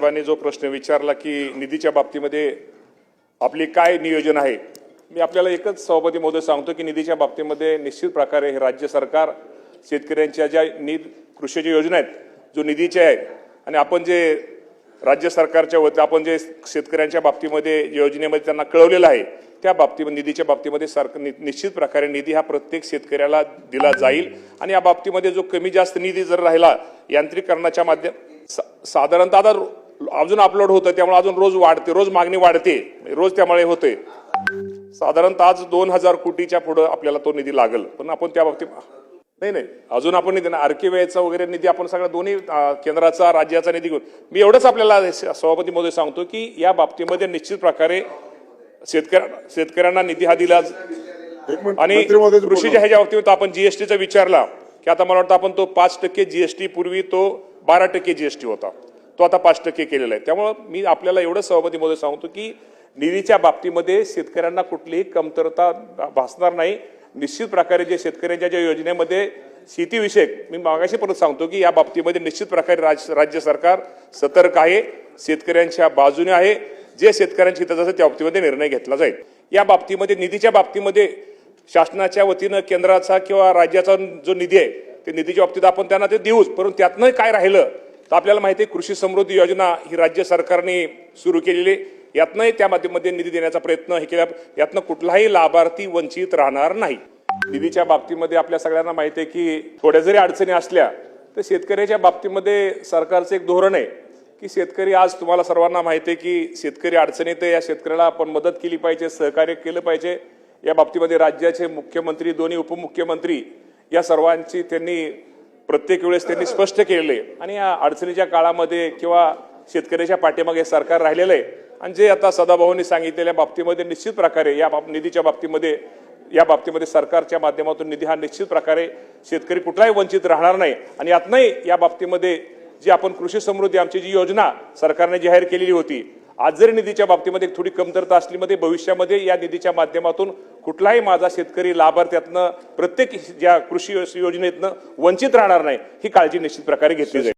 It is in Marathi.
साहेबांनी जो प्रश्न विचारला की निधीच्या बाबतीमध्ये आपली काय नियोजन आहे, मी आपल्याला एकच सभापती महोदय सांगतो की निधीच्या बाबतीमध्ये निश्चित प्रकारे हे राज्य सरकार शेतकऱ्यांच्या ज्या कृषीच्या योजना आहेत, जो निधीचे आहे आणि आपण जे राज्य सरकारच्या वतीने आपण जे शेतकऱ्यांच्या बाबतीमध्ये योजनेमध्ये त्यांना कळवलेलं आहे, त्या बाबतीमध्ये निधीच्या बाबतीमध्ये निश्चित प्रकारे निधी हा प्रत्येक शेतकऱ्याला दिला जाईल। आणि या बाबतीमध्ये जो कमी जास्त निधी जर राहिला यांत्रिकरणाच्या साधारणतः आता अजून अपलोड होतं, त्यामुळे अजून रोज वाढते, रोज मागणी वाढते, रोज त्यामुळे होते। साधारणतः आज 2000 कोटीच्या पुढे आपल्याला तो निधी लागेल, पण आपण त्या बाबतीत नाही अजून आपण निधी आरकेवायचा वगैरे निधी आपण सगळा दोन्ही केंद्राचा राज्याचा निधी घेऊन मी एवढंच आपल्याला सभापती महोदय सांगतो की या बाबतीमध्ये निश्चित प्रकारे शेतकऱ्यांना निधी हा दिला। आणि कृषीच्या ह्याच्या बाबतीत आपण जीएसटीचा विचारला की आता मला वाटतं आपण तो 5% जीएसटी पूर्वी तो 12% जीएसटी होता, तो आता 5% केलेला आहे। त्यामुळे मी आपल्याला एवढं सभापती महोदय सांगतो की निधीच्या बाबतीमध्ये शेतकऱ्यांना कुठलीही कमतरता भासणार नाही। निश्चित प्रकारे जे शेतकऱ्यांच्या ज्या योजनेमध्ये शेतीविषयक मी मागाशी परत सांगतो की या बाबतीमध्ये निश्चित प्रकारे राज्य सरकार सतर्क आहे, शेतकऱ्यांच्या बाजूने आहे। जे शेतकऱ्यांच्या हिताचं असेल त्या बाबतीमध्ये निर्णय घेतला जाईल। या बाबतीमध्ये निधीच्या बाबतीमध्ये शासनाच्या वतीनं केंद्राचा किंवा राज्याचा जो निधी आहे ते निधीच्या बाबतीत आपण त्यांना ते देऊच, परंतु त्यातनं काय राहिलं तर आपल्याला माहिती आहे कृषी समृद्धी योजना ही राज्य सरकारने सुरू केलेली, यातनंही त्या माध्यमामध्ये निधी देण्याचा प्रयत्न हे केला, यातनं कुठलाही लाभार्थी वंचित राहणार नाही। निधीच्या बाबतीमध्ये आपल्या सगळ्यांना माहिती आहे की थोड्या जरी अडचणी असल्या तर शेतकऱ्याच्या बाबतीमध्ये सरकारचं एक धोरण आहे की शेतकरी, आज तुम्हाला सर्वांना माहिती आहे की शेतकरी अडचणीत आहे, या शेतकऱ्याला आपण मदत केली पाहिजे, सहकार्य केलं पाहिजे। या बाबतीमध्ये राज्याचे मुख्यमंत्री, दोन्ही उपमुख्यमंत्री या सर्वांची त्यांनी प्रत्येक वेळेस त्यांनी स्पष्ट केलेले आणि या अडचणीच्या काळामध्ये किंवा शेतकऱ्याच्या पाठीमागे सरकार राहिलेलं आहे। आणि जे आता सदाभाऊंनी सांगितलेल्या बाबतीमध्ये निश्चित प्रकारे या निधीच्या बाबतीमध्ये सरकारच्या माध्यमातून निधी हा निश्चित प्रकारे शेतकरी कुठलाही वंचित राहणार नाही। आणि यातनंही या बाबतीमध्ये जी आपण कृषी समृद्धी आमची जी योजना सरकारने जाहीर केलेली होती, आज जरी निधीच्या बाबतीमध्ये थोडी कमतरता असली मध्ये भविष्यामध्ये या निधीच्या माध्यमातून कुठलाही माझा शेतकरी लाभार्थ्यातनं प्रत्येक ज्या कृषी योजनेतनं वंचित राहणार नाही, ही काळजी निश्चित प्रकारे घेतली जाईल।